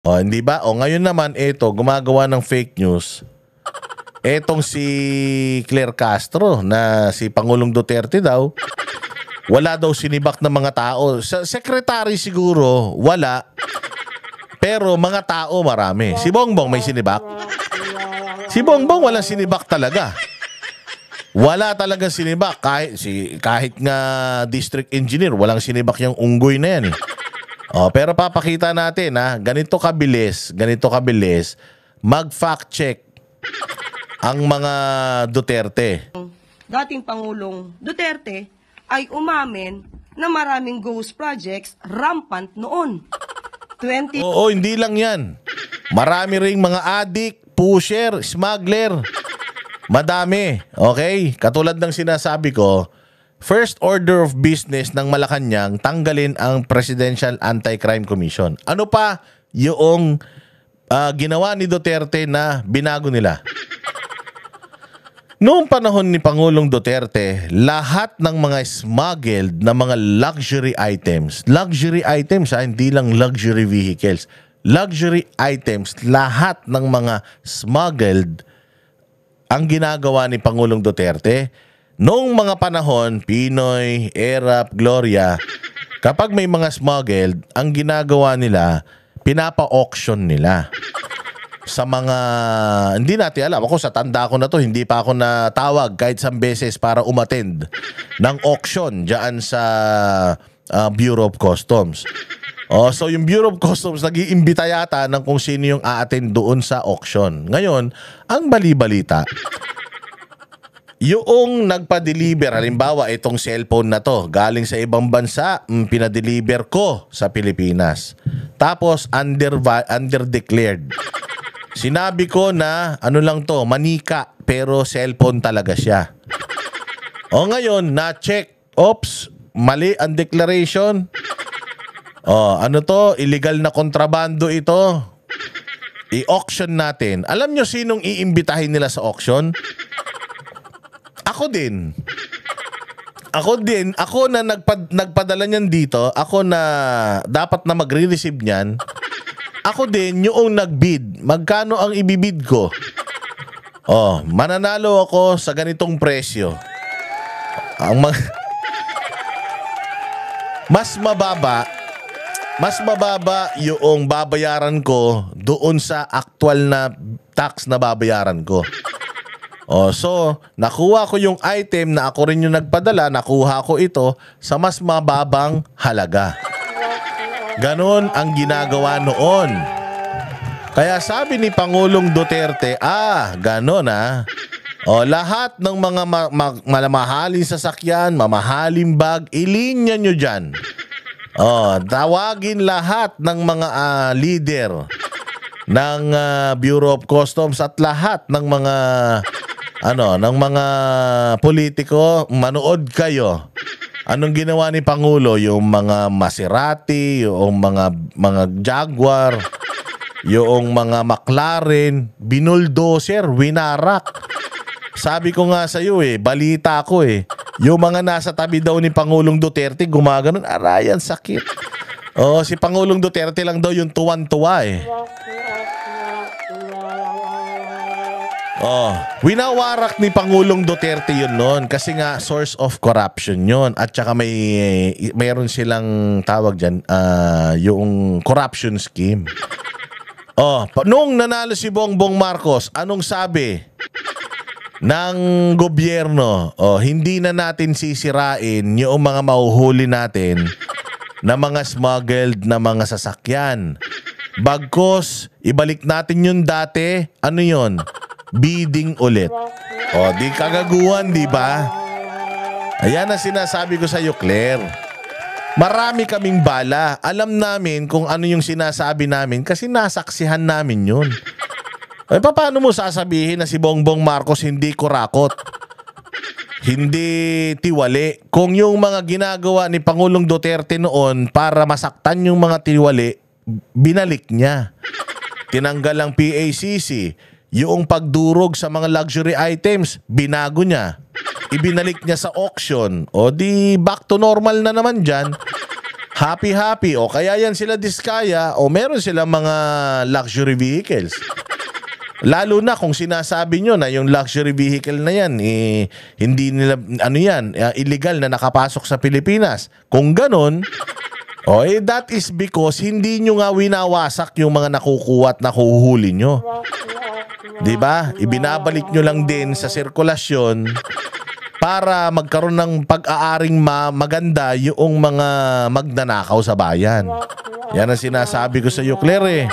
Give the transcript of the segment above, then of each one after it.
O, hindi ba? O, ngayon naman, ito, gumagawa ng fake news. Etong si Claire Castro na si Pangulong Duterte daw, wala daw sinibak ng mga tao. Sa secretary siguro, wala. Pero mga tao marami. Si Bongbong may sinibak. Si Bongbong walang sinibak talaga. Wala talagang sinibak. Kahit nga district engineer, walang sinibak yung unggoy na yan. Oh, pero papakita natin ganito kabilis, mag-fact check ang mga Duterte. Dating Pangulong Duterte ay umamin na maraming ghost projects rampant noon. Oo, hindi lang yan. Marami ring mga adik, pusher, smuggler. Madami. Okay? Katulad ng sinasabi ko, first order of business ng Malacanang, tanggalin ang Presidential Anti-Crime Commission. Ano pa yung ginawa ni Duterte na binago nila? Noong panahon ni Pangulong Duterte, lahat ng mga smuggled na mga luxury items, hindi lang luxury vehicles, luxury items, lahat ng mga smuggled ang ginagawa ni Pangulong Duterte. Noong mga panahon, Pinoy, Erap, Gloria, kapag may mga smuggled, ang ginagawa nila, pinapa-auction nila. Sa mga, hindi natin alam. Ako sa tanda ko na to, hindi pa ako natawag kahit isang beses para umattend ng auction dyan sa Bureau of Customs. So yung Bureau of Customs nag-iimbita yata ng kung sino yung a-attend doon sa auction. Ngayon, ang bali-balita, yung nagpa-deliver, halimbawa itong cellphone na to, galing sa ibang bansa, pinadeliver ko sa Pilipinas. Tapos under-declared. Sinabi ko na, ano lang to, manika, pero cellphone talaga siya. O ngayon, na-check, oops, mali ang declaration. Ano to, illegal na kontrabando ito. I-auction natin. Alam nyo sinong iimbitahin nila sa auction? Ako din. Ako na nagpadala niyan dito, ako na dapat na magre-receive niyan. Ako din yung nag-bid. Magkano ang ibibid ko? Mananalo ako sa ganitong presyo. Mas mababa yung babayaran ko doon sa actual na tax na babayaran ko. So, nakuha ko yung item na ako rin yung nagpadala, nakuha ko ito sa mas mababang halaga. Ganon ang ginagawa noon. Kaya sabi ni Pangulong Duterte, ganon lahat ng mga malamahaling sasakyan, mamahaling bag, ilinya nyo dyan. Tawagin lahat ng mga leader ng Bureau of Customs at lahat ng mga ng mga politiko, manood kayo. Anong ginawa ni Pangulo? Yung mga Maserati, yung mga Jaguar, yung mga McLaren, binuldoser, winarak. Sabi ko nga sa iyo balita ko yung mga nasa tabi daw ni Pangulong Duterte gumaganon, arayan sakit. Si Pangulong Duterte lang daw yung tuwan-tuwa winawarak ni Pangulong Duterte yun noon kasi nga source of corruption yun at saka mayroon silang tawag dyan yung corruption scheme. Noong nanalo si Bongbong Marcos, anong sabi ng gobyerno? Hindi na natin sisirain yung mga mahuhuli natin na mga smuggled na mga sasakyan. Bagkos, ibalik natin yung dati, ano yun? Bidding ulit. Di kagaguhan, di ba? Ayan ang sinasabi ko sa iyo, Claire. Marami kaming bala. Alam namin kung ano yung sinasabi namin kasi nasaksihan namin yun. Paano mo sasabihin na si Bongbong Marcos hindi kurakot? Hindi tiwali? Kung yung mga ginagawa ni Pangulong Duterte noon para masaktan yung mga tiwali, binalik niya. Tinanggal ang PACC. Yung pagdurog sa mga luxury items, binago niya. Ibinalik niya sa auction. Di back to normal na naman dyan. happy-happy. O kaya yan sila diskaya o meron silang mga luxury vehicles. Lalo na kung sinasabi nyo na yung luxury vehicle na yan, hindi nila, illegal na nakapasok sa Pilipinas. Kung ganon, that is because hindi nyo nga winawasak yung mga nakukuha at nakuhuli nyo. Diba? Ibinabalik nyo lang din sa sirkulasyon para magkaroon ng pag-aaring maganda yung mga magnanakaw sa bayan. Yan ang sinasabi ko sa iyo, Claire.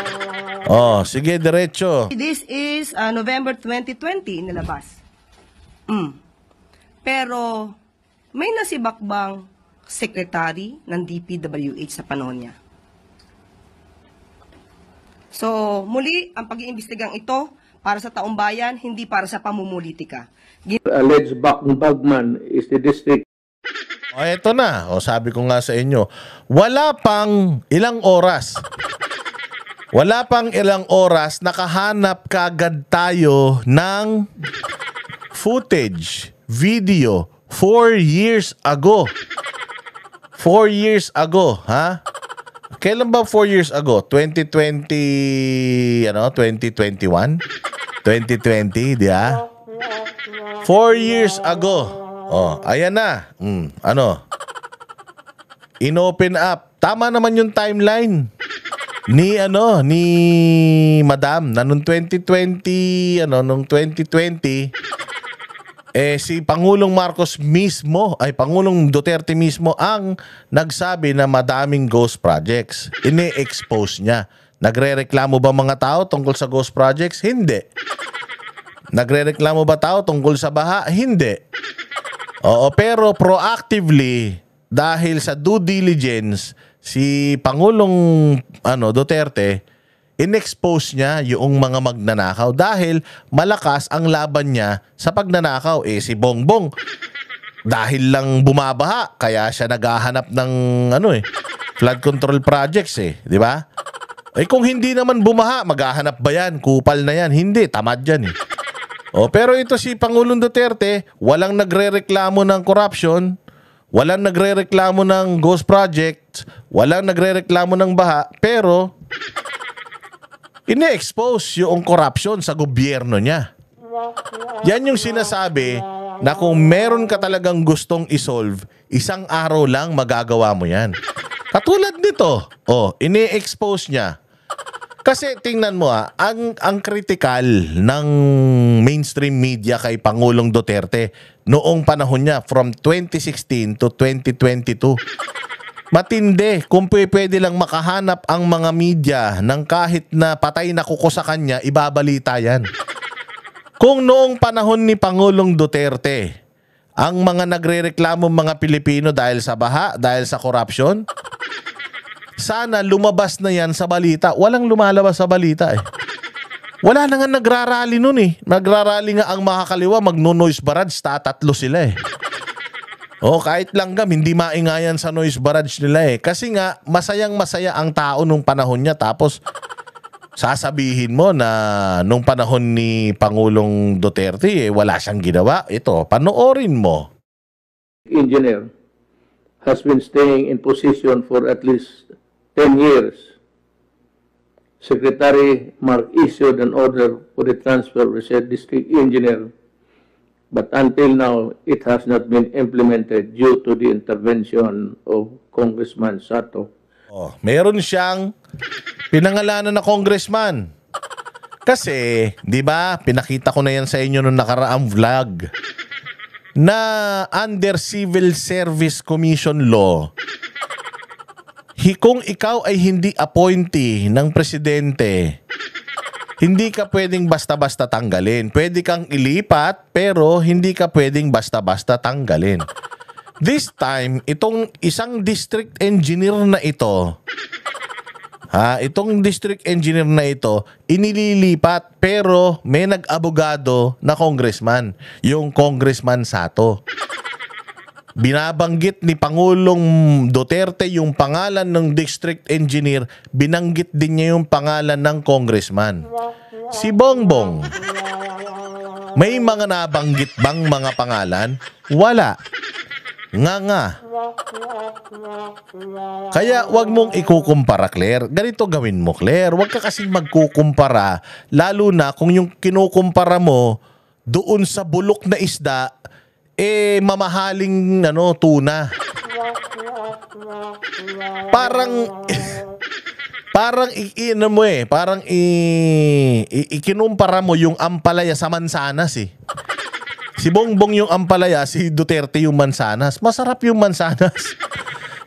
Sige, diretso. This is November 2020 nilabas. Pero may nasibakbang secretary ng DPWH sa panahon niya. So, muli, ang pag-iimbestigang ito para sa taong bayan, hindi para sa pamumulitika. Alleged bagman is the district. Eto na. Sabi ko nga sa inyo, wala pang ilang oras, nakahanap kagad tayo ng footage, video, 4 years ago. 4 years ago, ha? Kailan ba 4 years ago? 2020, 2021? 2020, di ba? 4 years ago. Ayan na. Inopen up. Tama naman yung timeline ni Madam na nung 2020, si Pangulong Marcos mismo, Pangulong Duterte mismo ang nagsabi na madaming ghost projects. Ine-expose niya. Nagrereklamo ba mga tao tungkol sa ghost projects? Hindi. Nagrereklamo ba tao tungkol sa baha? Hindi. Pero proactively, dahil sa due diligence, si Pangulong Duterte, in-expose niya yung mga magnanakaw dahil malakas ang laban niya sa pagnanakaw. Si Bongbong, dahil lang bumabaha, kaya siya naghahanap ng flood control projects, di ba? Kung hindi naman bumaha, maghahanap ba yan? Kupal na yan. Hindi, tamad yan pero ito si Pangulong Duterte, walang nagrereklamo ng corruption, walang nagrereklamo ng ghost project, walang nagrereklamo ng baha, pero ine-expose yung corruption sa gobyerno niya. Yan yung sinasabi na kung meron ka talagang gustong isolve, isang araw lang magagawa mo yan. Katulad nito, ine-expose niya. Kasi tingnan mo ang critical ng mainstream media kay Pangulong Duterte noong panahon niya from 2016 to 2022. Matindi kung pwede lang makahanap ang mga media ng kahit na patay na kuko sa kanya, ibabalita yan. Kung noong panahon ni Pangulong Duterte, ang mga nagrereklamo mga Pilipino dahil sa baha, dahil sa corruption, sana lumabas na yan sa balita. Walang lumalabas sa balita Wala na nga nagrarally nun Nagrarally nga ang makakaliwa, magno-noise barrage, tatatlo sila kahit langgam, hindi maingayan sa noise barrage nila Kasi nga, masayang-masaya ang tao nung panahon niya. Tapos, sasabihin mo na nung panahon ni Pangulong Duterte, wala siyang ginawa. Ito, panoorin mo. Engineer has been staying in position for at least 10 years. Secretary Mark issued an order for the transfer of said district engineer, but until now, it has not been implemented due to the intervention of Congressman Sato. Meron siyang pinangalanan na congressman. Kasi, di ba, pinakita ko na yan sa inyo nung nakaraang vlog na under Civil Service Commission Law, kung ikaw ay hindi appointee ng presidente, hindi ka pwedeng basta-basta tanggalin. Pwede kang ilipat, pero hindi ka pwedeng basta-basta tanggalin. This time, itong isang district engineer na ito, inililipat, pero may nag-abogado na congressman, yung Congressman Sato. Binabanggit ni Pangulong Duterte yung pangalan ng district engineer, binanggit din niya yung pangalan ng congressman. Si Bongbong, may mga nabanggit bang mga pangalan? Wala. Nga. Kaya wag mong ikukumpara, Claire. Ganito gawin mo, Claire. Wag ka kasing magkukumpara, lalo na kung yung kinukumpara mo doon sa bulok na isda, mamahaling tuna. Parang ikinumpara mo yung ampalaya sa mansanas eh. Si Bongbong yung ampalaya, si Duterte yung mansanas. Masarap yung mansanas.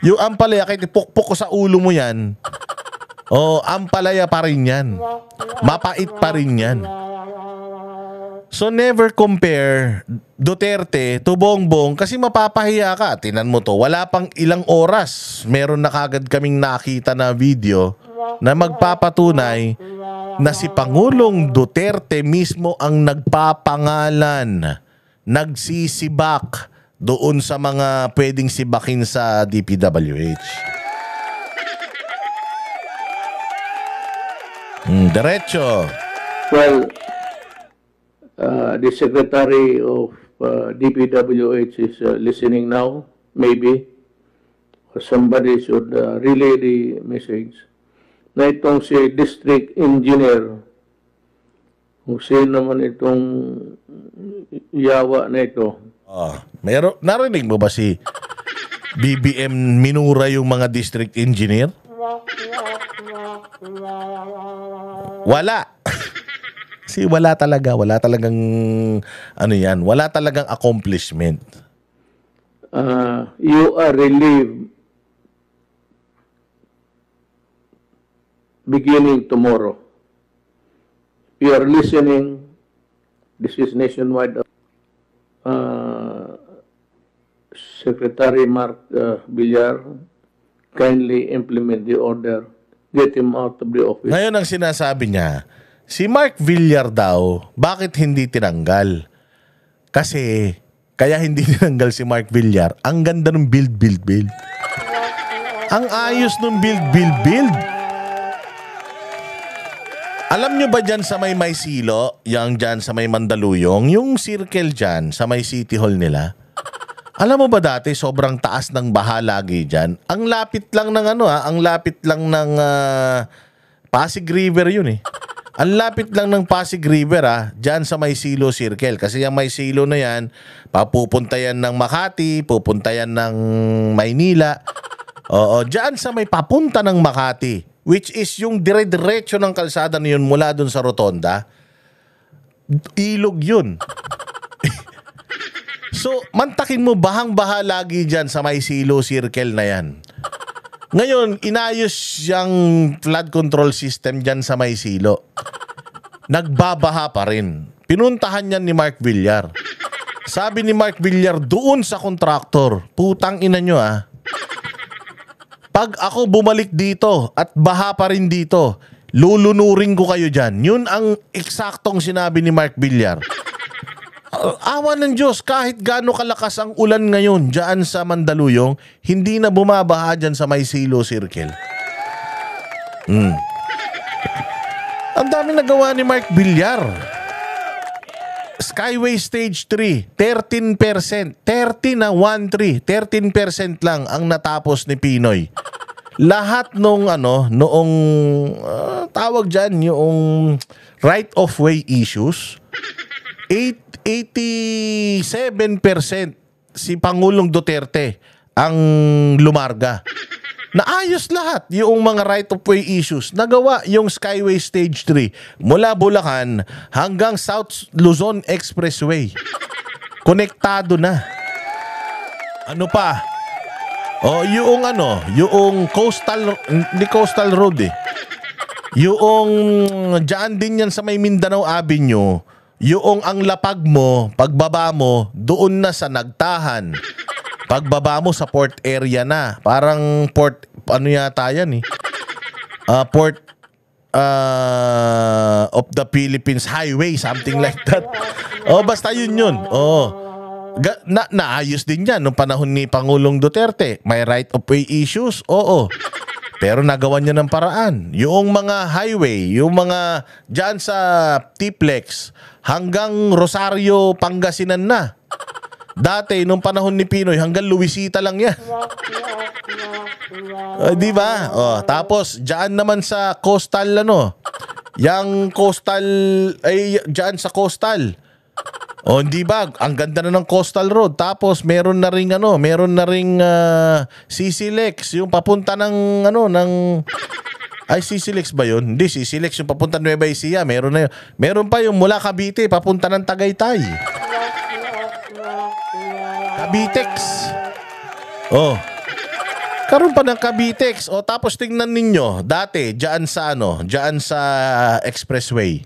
Yung ampalaya, kahit ipukpok ko sa ulo mo yan, ampalaya pa rin yan. Mapait pa rin yan. So never compare Duterte to Bongbong kasi mapapahiya ka. Tinan mo to, wala pang ilang oras. Meron na kagad kaming nakita na video na magpapatunay na si Pangulong Duterte mismo ang nagpapangalan, nagsisibak doon sa mga pwedeng sibakin sa DPWH. Diretso. Well, the Secretary of DPWH is listening now, maybe. Or somebody should relay the message. Na itong si District Engineer, kung sino naman itong yawa na ito. Narinig mo ba si BBM minura yung mga district engineer? Wala. Kasi wala talagang wala talagang accomplishment. You are relieved beginning tomorrow. You are listening. This is nationwide. Secretary Mark Villar, kindly implement the order. Get him out of the office. Ngayon ang sinasabi niya, si Mark Villar daw, bakit hindi tinanggal? Kasi, kaya hindi tinanggal si Mark Villar, ang ganda ng build. Ang ayos ng build. Alam nyo ba dyan sa may Maysilo, yung dyan sa may Mandaluyong, yung circle dyan sa may City Hall nila? Alam mo ba dati, sobrang taas ng baha lagi dyan? Ang lapit lang ng Pasig River yun eh. Ang lapit lang ng Pasig River dyan sa Maysilo Circle. Kasi yung Maysilo na yan, papupunta yan ng Makati, pupunta yan ng Maynila. Dyan sa may papunta ng Makati, which is yung dire-diretso ng kalsada na yun mula dun sa Rotonda, ilog yun. So, mantakin mo, bahang-baha lagi dyan sa Maysilo Circle na yan. Ngayon, inayos yung flood control system dyan sa Maysilo. Nagbabaha pa rin. Pinuntahan yan ni Mark Villar. Sabi ni Mark Villar doon sa kontraktor, putang ina nyo pag ako bumalik dito at baha pa rin dito, lulunurin ko kayo dyan. Yun ang eksaktong sinabi ni Mark Villar. Awa ng Diyos, kahit gaano kalakas ang ulan ngayon dyan sa Mandaluyong, hindi na bumabaha dyan sa Maysilo Circle. Ang dami nagawa ni Mark Villar. Skyway Stage 3, 13%. 13% lang ang natapos ni Pinoy. Lahat noong tawag dyan, yung right-of-way issues, 87% si Pangulong Duterte ang lumarga. Naayos lahat yung mga right-of-way issues. Nagawa yung Skyway Stage 3 mula Bulacan hanggang South Luzon Expressway. Konektado na. Ano pa? Yung coastal, hindi coastal road eh. Yung dyan din yan sa may Mindanao Avenue, yung ang lapag mo, pagbaba mo, doon na sa Nagtahan. Pagbaba mo sa port area na. Parang port, ano yata yan eh. Port of the Philippines Highway, something like that. Basta yun. Naayos din yan noong panahon ni Pangulong Duterte. May right-of-way issues? Oo. Pero nagawa niya ng paraan. Yung mga highway, yung mga dyan sa Tiplex hanggang Rosario, Pangasinan na. Dati, nung panahon ni Pinoy, hanggang Luisita lang yan. Di ba? Tapos, dyan naman sa coastal, yang coastal, dyan sa coastal. Hindi ba? Ang ganda na ng coastal road. Tapos, meron na ring CCLEX, yung papunta ng, CCLEX ba yun? Hindi, CCLEX yung papunta Nueva Ecija. Meron na yun. Meron pa yung mula Cavite, papunta ng Tagaytay. Cavitex. Karoon pa ng Cavitex. Tapos tingnan ninyo, dati, dyan sa expressway.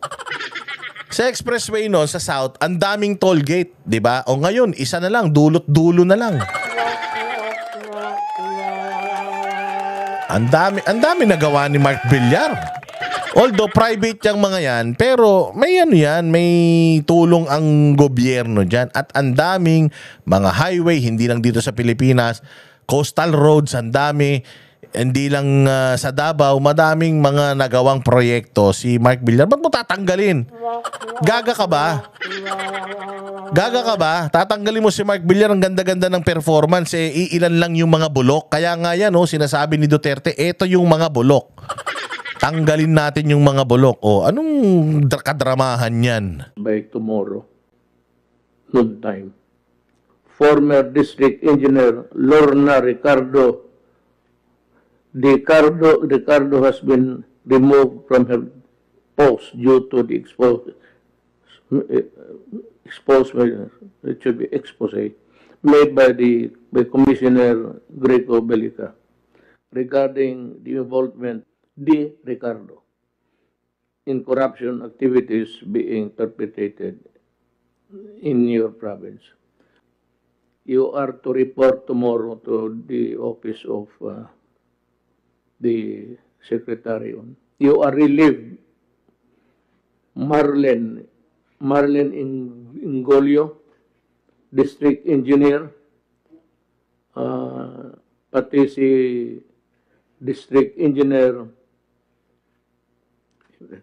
Sa expressway noon, sa south, ang daming toll gate, di ba? Ngayon, isa na lang, dulot-dulo na lang. Ang dami nagawa ni Mark Villar. Although private yung mga yan, pero may may tulong ang gobyerno dyan. At ang daming mga highway, hindi lang dito sa Pilipinas, coastal roads, ang dami. Hindi lang sa Davao, madaming mga nagawang proyekto si Mark Villar. Ba't mo tatanggalin? Gaga ka ba? Tatanggalin mo si Mark Villar, ang ganda-ganda ng performance. Iilan lang yung mga bulok. Kaya nga yan, sinasabi ni Duterte, eto yung mga bulok. Tanggalin natin yung mga bulok. Anong kadramahan yan? By tomorrow, noon time, former District Engineer Lorna Ricardo has been removed from her post due to the expose made by Commissioner Greco Belica regarding the involvement de Ricardo in corruption activities being perpetrated in your province. You are to report tomorrow to the office of the secretary. You are relieved. Marlen Ingolio, district engineer, pati si district engineer,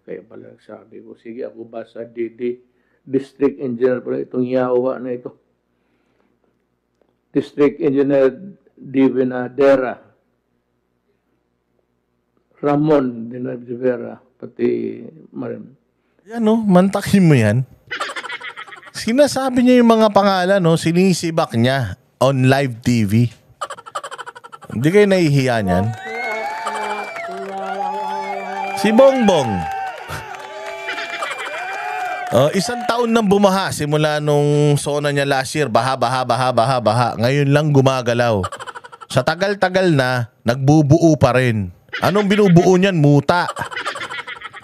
kaya pala sabi ko, sige ako basa district engineer pala itong yawa na ito. District engineer Divinadera, Ramon Dinavera, pati Marim. Yan mantakin mo yan. Sinasabi niya yung mga pangalan, sinisibak niya on live TV. Hindi kayo nahihiya niyan? Si Bongbong. Isang taon nang bumaha simula nung sona niya last year. Baha. Ngayon lang gumagalaw. Sa tagal-tagal na, nagbubuo pa rin. Anong binubuo niyan? Muta.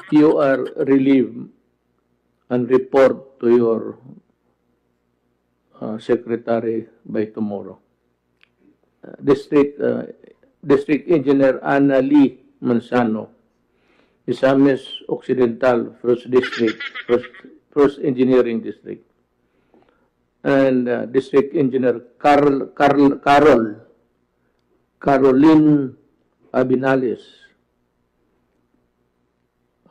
You are relieved and report to your secretary by tomorrow. District Engineer Ana Lee Manzano, Misamis Occidental, First District, First Engineering District, and District Engineer Caroline Abinales,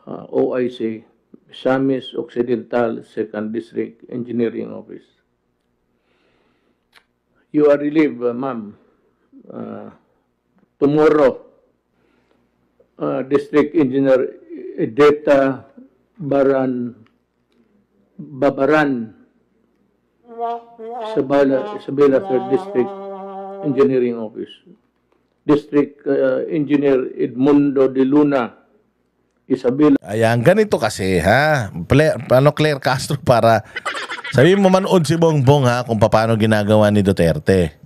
OIC, Misamis Occidental, Second District Engineering Office. You are relieved, ma'am. Tomorrow, District Engineer Edeta Babaran, Isabela Third District Engineering Office. District Engineer Edmundo de Luna, Isabela. Ayan, ganito kasi Claire Castro para sabihin mo manood si Bongbong kung paano ginagawa ni Duterte.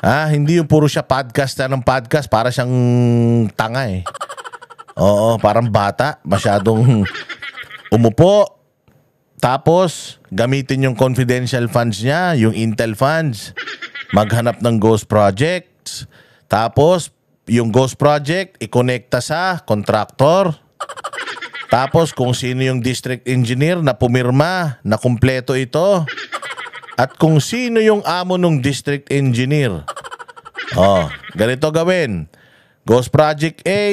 Hindi yung puro siya podcast ng podcast, para siyang tanga Oo, parang bata, masyadong umupo. Tapos gamitin yung confidential funds niya, yung Intel funds, maghanap ng ghost projects. Tapos yung ghost project ikonekta sa contractor. Tapos kung sino yung district engineer na pumirma na kumpleto ito. At kung sino yung amo ng district engineer. Ganito gawin. Ghost Project A,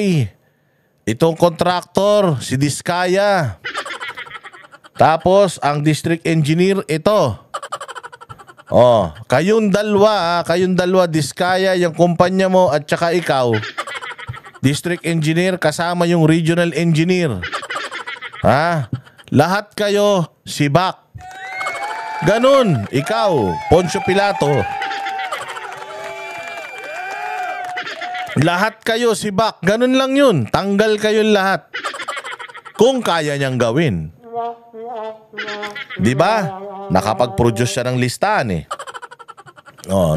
itong contractor, si Diskaya. Tapos, ang district engineer, ito. Kayong dalawa, Diskaya, yung kumpanya mo at saka ikaw, district engineer kasama yung regional engineer. Lahat kayo sibak. Ganun, ikaw, Poncio Pilato. Lahat kayo sibak. Ganun lang yun. Tanggal kayong lahat. Kung kaya niyang gawin. Di ba? Nakapag-produce siya ng listahan eh.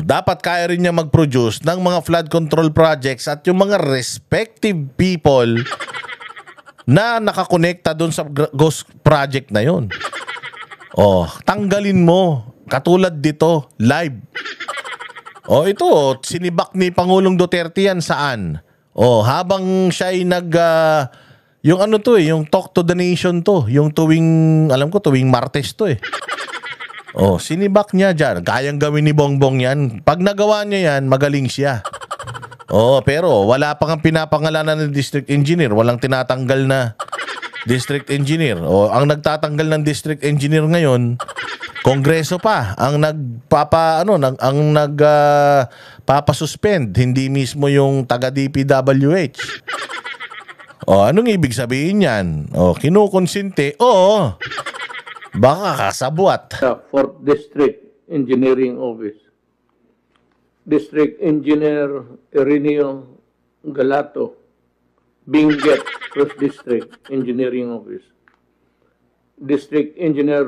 Dapat kaya rin niya mag-produce ng mga flood control projects at yung mga respective people na nakakonekta doon sa ghost project na yun. Tanggalin mo. Katulad dito, live. Ito, sinibak ni Pangulong Duterte yan saan? Habang siya ay yung ano to yung Talk to the Nation to. Yung alam ko, tuwing Martes to eh. Sinibak niya dyan. Kayang gawin ni Bongbong yan. Pag nagawa niya yan, magaling siya. Pero wala pa kang pinapangalanan ng district engineer. Walang tinatanggal na district engineer. Ang nagtatanggal ng district engineer ngayon, Kongreso pa ang nagpapasuspend, hindi mismo yung taga DPWH. Anong ibig sabihin yan? Kinukonsinte. Baka kasabwat. The 4th District Engineering Office. District Engineer Ireneo Galato, Benguet, 1st District Engineering Office. District Engineer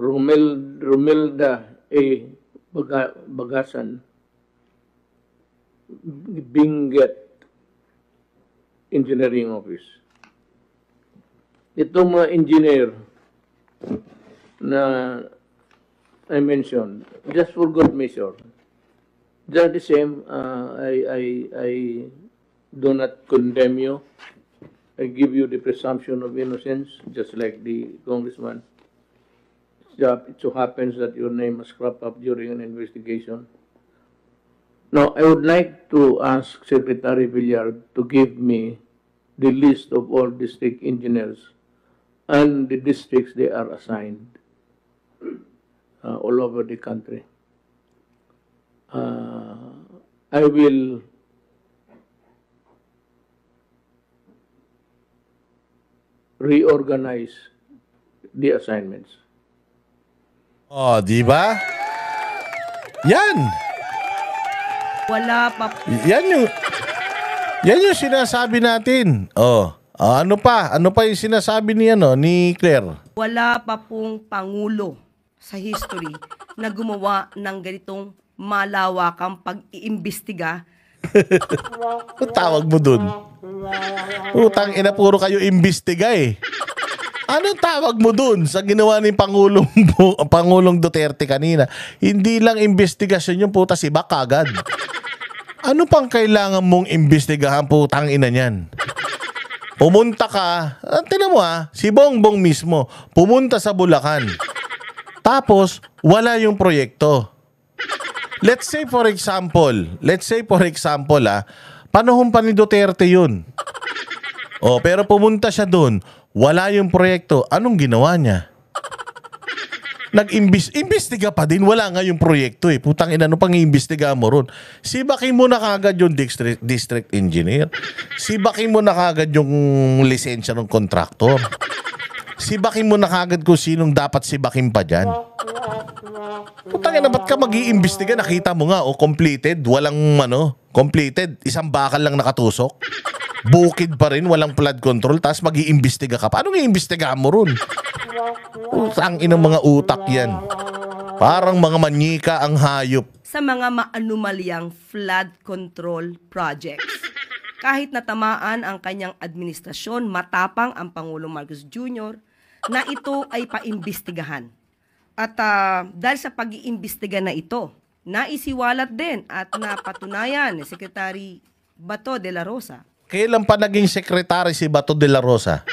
Romelda A. Bagasan, Benguet Engineering Office. Itong mga engineer na I mentioned, just for good measure, they're the same. I do not condemn you. I give you the presumption of innocence, just like the congressman. It so happens that your name was cropped up during an investigation. Now, I would like to ask Secretary Villar to give me the list of all district engineers and the districts they are assigned all over the country. I will reorganize the assignments. Di ba? Yan. Wala pa Yan yung sinasabi natin. Ano pa yung sinasabi ni Claire? Wala pa pong pangulo sa history na gumawa ng ganitong malawakang pag-iimbestiga. Ang tawag mo dun? Utang ina, puro kayo imbestiga eh. Anong tawag mo dun sa ginawa ni Pangulong Duterte kanina? Hindi lang investigasyon yung puta, sibak agad. Ano pang kailangan mong imbestigahan, putang ina niyan? Pumunta ka, tingnan mo si Bongbong mismo, pumunta sa Bulacan. Tapos, wala yung proyekto. Let's say for example, panahon pa ni Duterte yun. Pero pumunta siya doon, wala yung proyekto. Anong ginawa niya? Nag-imbestiga pa din, wala nga yung proyekto eh. Putang ina, ano pang iimbestiga mo ron? Sibakin mo na kagad yung district engineer. Sibakin mo na kagad yung lisensya ng kontraktor. Sibakin mo na kagad kung sinong dapat sibakin pa dyan. Putang ina, ba't ka mag-iimbestiga? Nakita mo nga, completed. Walang completed. Isang bakal lang nakatusok. Bukid pa rin, walang flood control, tapos mag-iimbestiga ka pa. Anong iimbestiga mo ron? Ang inang mga utak yan. Parang mga manyika ang hayop. Sa mga maanumalyang flood control projects. Kahit natamaan ang kanyang administrasyon, matapang ang Pangulong Marcos Jr. na ito ay paimbestigahan. At dahil sa pag-iimbestiga na ito, naisiwalat din at napatunayan ni Secretary Bato de la Rosa. Kailan pa naging sekretary si Bato de la Rosa?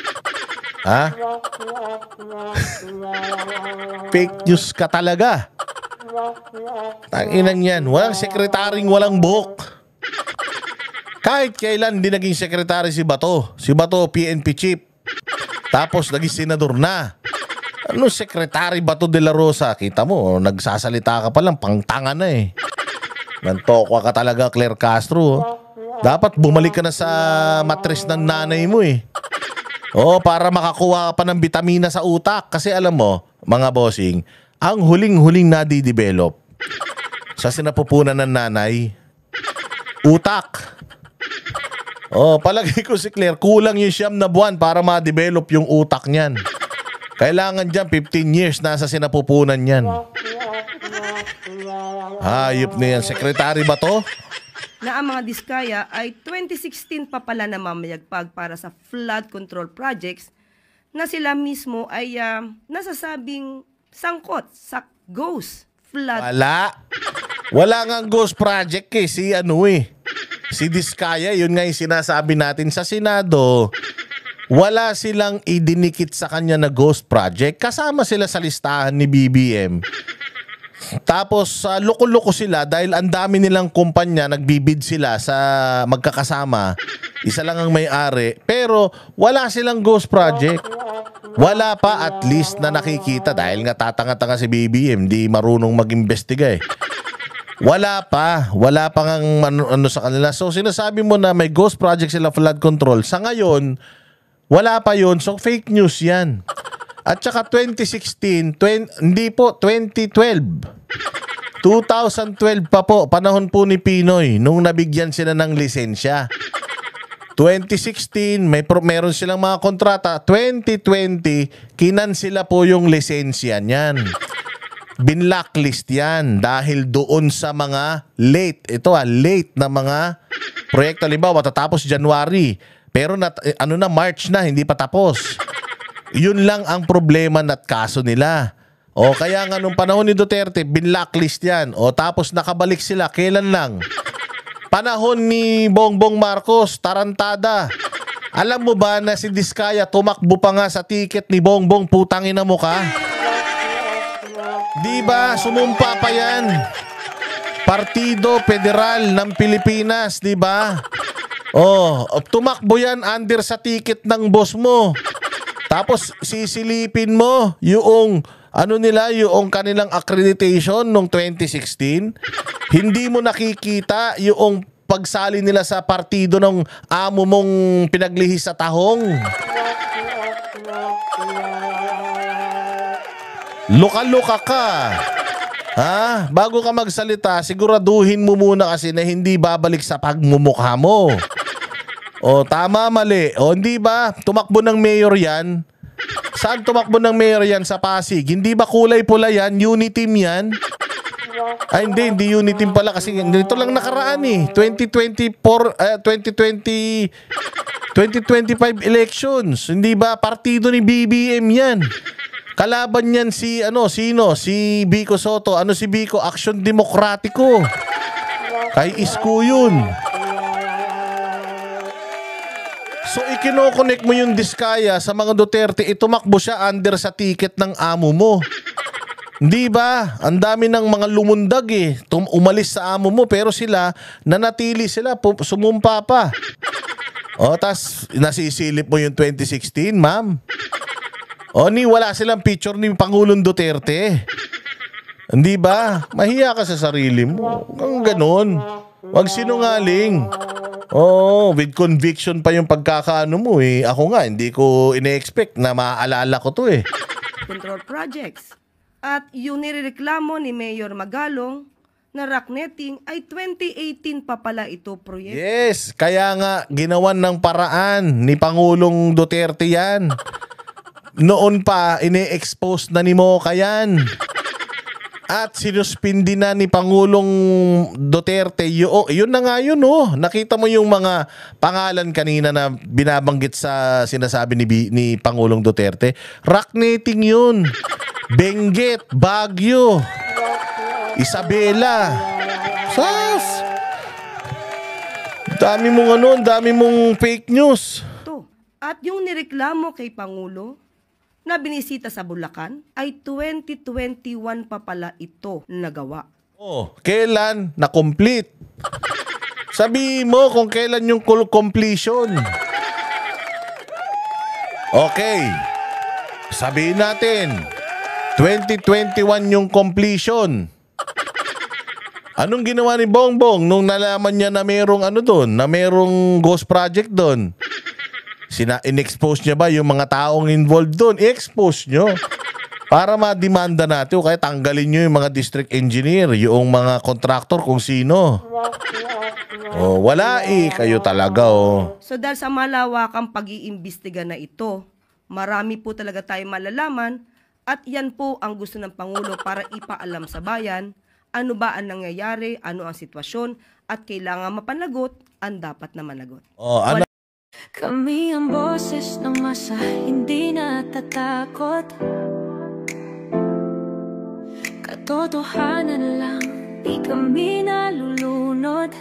Ha? Fake news ka talaga. Tanginan yan. Walang sekretaring walang buhok. Kahit kailan di naging sekretary si Bato. Si Bato, PNP chief. Tapos naging senador na. Ano, Secretary Bato de la Rosa? Kita mo, nagsasalita ka pa lang, pangtanga na eh. Nantokwa ka talaga, Claire Castro. Oh. Dapat bumalik ka na sa matres ng nanay mo eh. Oh, para makakuha ka pa ng bitamina sa utak. Kasi alam mo, mga bossing, ang huling-huling nadidevelop sa sinapupunan ng nanay, utak. Oh, palagay ko si Claire, kulang yung 9 na buwan para ma-develop yung utak niyan. Kailangan dyan, 15 years nasa sinapupunan yan. Hayop na yan. Secretary ba to? Na ang mga diskaya ay 2016 pa pala na mamayagpag para sa flood control projects na sila mismo ay nasasabing sangkot sa ghost flood. Wala nga ghost project eh. Si Diskaya, yun nga yung sinasabi natin sa Senado. Wala silang idinikit sa kanya na ghost project. Kasama sila sa listahan ni BBM. Tapos loko-loko sila dahil ang dami nilang kumpanya, nagbibid sila sa magkakasama. Isa lang ang may-ari. Pero wala silang ghost project. Wala pa at least na nakikita dahil nga tatanga-tanga si BBM. Di marunong mag-imbestiga eh. Wala pa ngang ano sa kanila. So sinasabi mo na may ghost project sila flood control. Sa ngayon, wala pa yun. So fake news yan. At saka 2016, 2012. 2012 pa po, panahon po ni Pinoy, nung nabigyan sila ng lisensya. 2016, meron silang mga kontrata. 2020, kinansela po yung lisensya niyan. Binlacklist yan dahil doon sa mga late na mga proyekto. Halimbawa, matatapos January. Pero March na, hindi pa tapos. Yun lang ang problema at kaso nila. O kaya nga nung panahon ni Duterte, binlacklist yan. O tapos nakabalik sila, kailan lang? Panahon ni Bongbong Marcos, tarantada. Alam mo ba na si Diskaya tumakbo pa nga sa ticket ni Bongbong, putangina mo ka? Diba? Sumumpa pa yan. Partido Federal ng Pilipinas, diba? Oh, tumakbo yan under sa ticket ng boss mo. Tapos sisilipin mo yung yung kanilang accreditation noong 2016. Hindi mo nakikita yung pagsali nila sa partido ng amo mong pinaglihis sa tahong. Luka-luka ka. Ha? Bago ka magsalita, siguraduhin mo muna kasi na hindi babalik sa pagmumukha mo. O tama, mali. O hindi ba tumakbo ng mayor yan? Saan tumakbo ng mayor yan? Sa Pasig. Hindi ba kulay pula yan? Uniteam yan? Ay hindi Uniteam pala kasi ganito lang nakaraan eh. 2025 elections. Hindi ba partido ni BBM yan? Kalaban yan si Si Vico Soto. Si Vico? Aksyon Demokratiko. Kay Isko yun. So ikinokonek mo yung Diskaya sa mga Duterte, tumakbo siya under sa ticket ng amo mo. Hindi ba? Ang dami ng mga lumundag eh. Umalis sa amo mo pero sila, nanatili sila, sumumpa pa. O, tas nasisilip mo yung 2016, ma'am. O, wala silang picture ni Pangulong Duterte. Hindi ba? Mahiya ka sa sarili mo. Ang ganon. Huwag sinungaling. Oh, with conviction pa yung pagkakaano mo eh. Ako nga, hindi ko ine-expect na maaalala ko to eh. Control projects. At yung nirereklamo ni Mayor Magalong na rocknetting ay 2018 pa pala ito proyekto. Yes, kaya nga ginawan ng paraan ni Pangulong Duterte yan. Noon pa, ine-expose na ni Moca yan. At sinuspindi na ni Pangulong Duterte. Yun na nga yun, oh. Nakita mo yung mga pangalan kanina na binabanggit sa sinasabi ni Pangulong Duterte. Rocknetting yun. Benguet, Baguio, Isabela. Sas! Dami mong fake news. At yung nireklamo kay Pangulo na binisita sa Bulacan ay 2021 pa pala ito nagawa. Oh, kailan na-complete? Sabihin mo kung kailan yung completion. Okay. Sabihin natin, 2021 yung completion. Anong ginawa ni Bongbong nung nalaman niya na merong ano doon, na merong ghost project doon? In-expose niya ba yung mga taong involved doon? I-expose nyo. Para ma-demanda natin o kaya tanggalin nyo yung mga district engineer, yung mga contractor kung sino. Oh, wala kayo talaga So dahil sa malawakang pag-iimbestiga na ito, marami po talaga tayong malalaman at yan po ang gusto ng Pangulo para ipaalam sa bayan ano ba ang nangyayari, ano ang sitwasyon at kailangan mapanagot ang dapat na managot. ano? Kami ang boses ng masa, hindi natatakot. Katotohanan lang, di kami nalulunod.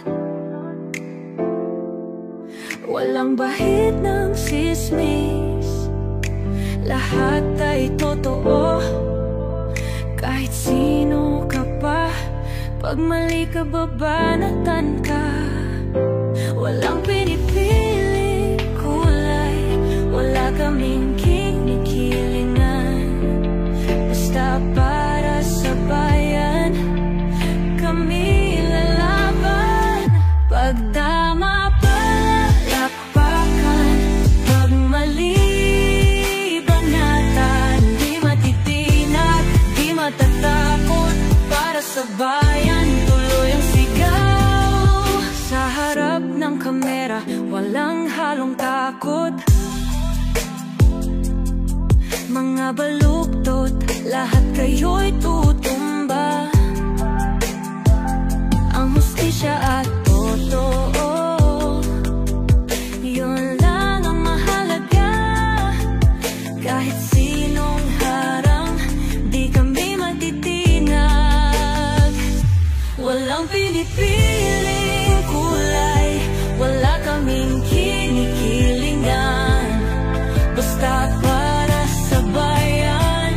Walang bahid ng sismis, lahat ay totoo. Kahit sino ka pa, pag mali ka babanatan ka. Walang pinipili kulay, wala kaming kinikilingan. Basta para sa bayan, kami lalaban. Pag tama palakpakan, pag mali banatan. Di matitinag, di matatakot, para sa bayan tuloy ang sigaw. Sa harap ng kamera, walang halong takot. Mga baluktot, lahat kayo'y tutumba. Ang hustisya at totoo, yun lang ang mahalaga. Kahit sinong harang, di kami matitinag. Walang pinipiling kulay, wala kaming kinikilingan. Basta para sa bayan,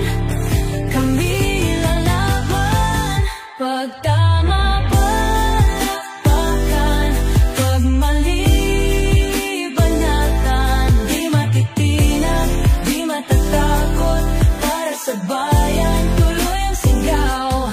kami lalaban. Pag tama palakpakan, pag mali banatan. Di matitinag, di matatakot, para sa bayan tuloy ang sigaw.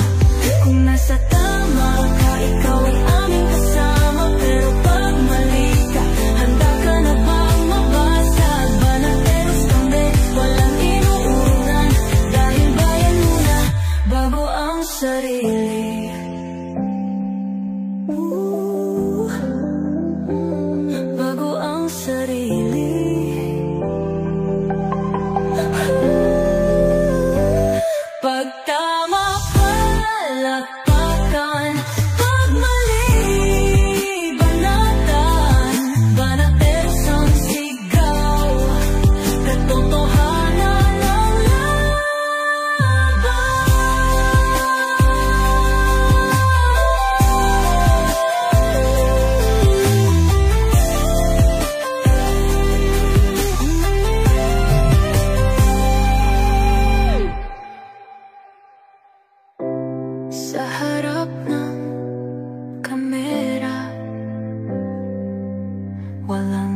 Kung nasa tama ka, ikaw ay aming kasama. Pero pag mali ka, handa ka na bang mabasag? Banateros kami, walang inuunan. Dahil bayan muna, bago ang sarili. Bago ang sarili. Pag tama palakpakan, pag mali banatan. Banateros ang sigaw, katotohanan ang sa harap ng kamera, walang